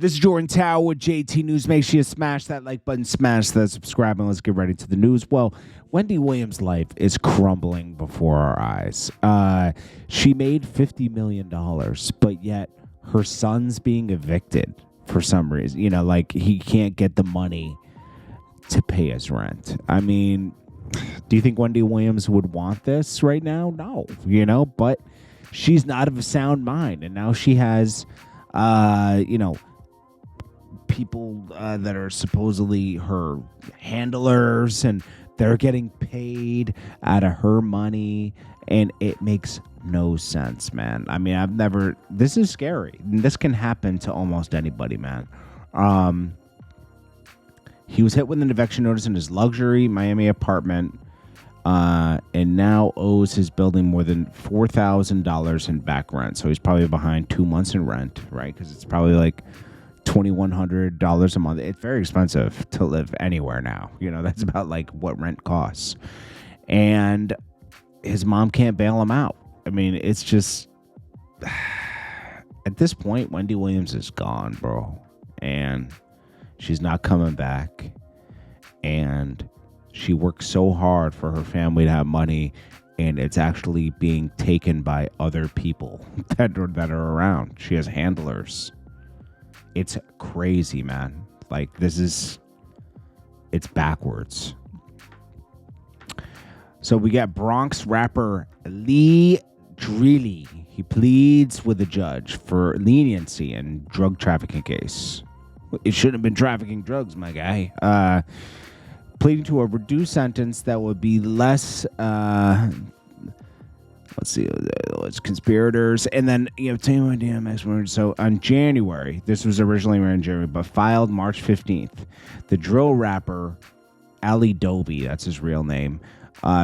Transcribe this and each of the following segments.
This is Jordan Tower with JT News. Make sure you smash that like button, smash that subscribe, and let's get ready to the news. Well, Wendy Williams' life is crumbling before our eyes. She made $50 million, but yet her son's being evicted for some reason. You know, like he can't get the money to pay his rent. I mean, do you think Wendy Williams would want this right now? No, you know, but she's not of a sound mind. And now she has, people that are supposedly her handlers, and they're getting paid out of her money, and it makes no sense, man. I mean, this is scary. This can happen to almost anybody, man. He was hit with an eviction notice in his luxury Miami apartment, and now owes his building more than $4,000 in back rent. So he's probably behind 2 months in rent, right? Because it's probably like $2,100 a month. It's very expensive to live anywhere now. You know, that's about like what rent costs. And his mom can't bail him out. I mean, it's just, at this point, Wendy Williams is gone, bro. And she's not coming back. And she worked so hard for her family to have money, and it's actually being taken by other people that are around. She has handlers. It's crazy, man. Like, it's backwards. So we got Bronx rapper DRILLY. He pleads with the judge for leniency in drug trafficking case. It shouldn't have been trafficking drugs, my guy. Pleading to a reduced sentence that would be less, let's see, it's conspirators. And then, DMX. So on January, this was originally around January, but filed March 15th, the drill rapper Ali Doby, that's his real name,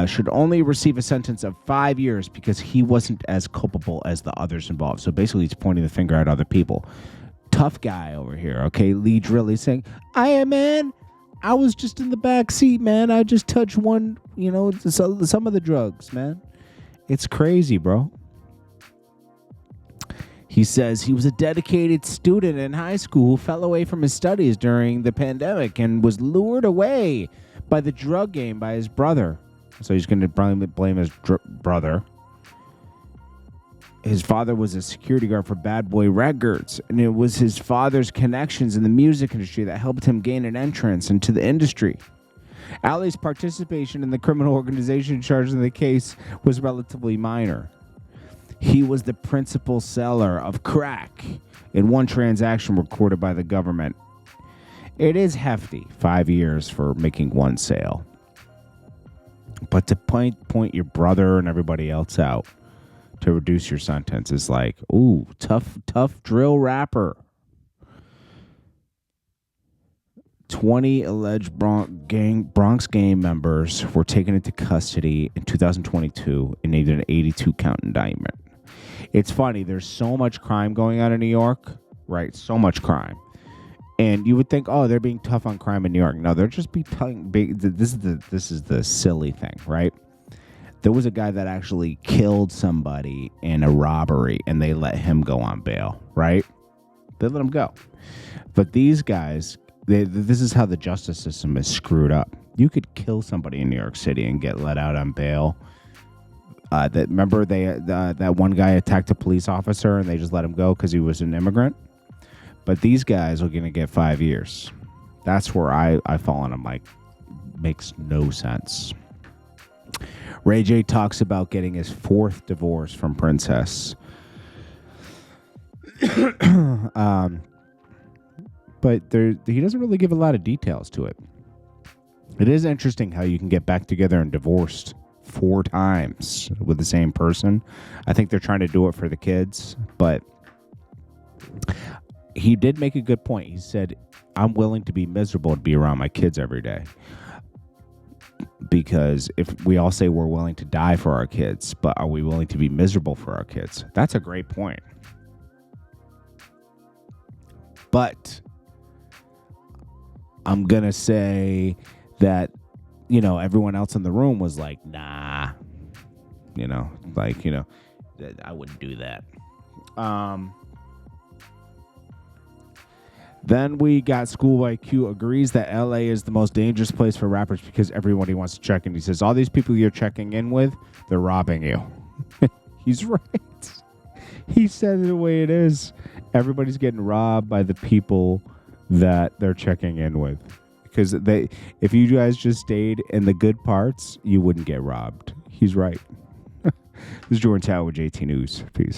should only receive a sentence of 5 years because he wasn't as culpable as the others involved. So basically, he's pointing the finger at other people. Tough guy over here, okay? DRILLY saying, man, I was just in the back seat, man. I just touched one, some of the drugs, man. It's crazy, bro. He says he was a dedicated student in high school who fell away from his studies during the pandemic and was lured away by the drug game by his brother. So he's going to blame his brother. His father was a security guard for Bad Boy Records, and it was his father's connections in the music industry that helped him gain an entrance into the industry. Ali's participation in the criminal organization charged in the case was relatively minor. He was the principal seller of crack in one transaction recorded by the government. It is hefty, 5 years for making one sale. But to point your brother and everybody else out to reduce your sentence is like, ooh, tough drill rapper. 20 alleged Bronx gang members were taken into custody in 2022 and named an 82-count indictment. It's funny, there's so much crime going on in New York, right? So much crime. And you would think, oh, they're being tough on crime in New York. No, they're just this is the silly thing, right? There was a guy that actually killed somebody in a robbery, and they let him go on bail, right? They let him go. But these guys, this is how the justice system is screwed up. You could kill somebody in New York City and get let out on bail. Remember that one guy attacked a police officer, and they just let him go because he was an immigrant? But these guys are going to get 5 years. That's where I fall on them. Like, makes no sense. RAYJ talks about getting his fourth divorce from Princess. But he doesn't really give a lot of details to it. It is interesting how you can get back together and divorced 4 times with the same person. I think they're trying to do it for the kids, but he did make a good point. He said, I'm willing to be miserable to be around my kids every day. Because if we all say we're willing to die for our kids, but are we willing to be miserable for our kids? That's a great point. But I'm going to say that, everyone else in the room was like, nah, I wouldn't do that. Then we got School IQ agrees that LA is the most dangerous place for rappers because everybody wants to check in. He says, all these people you're checking in with, they're robbing you. He's right. He said it the way it is. Everybody's getting robbed by the people that they're checking in with. Because if you guys just stayed in the good parts, you wouldn't get robbed. He's right. This is JordanTower with JT News. Peace.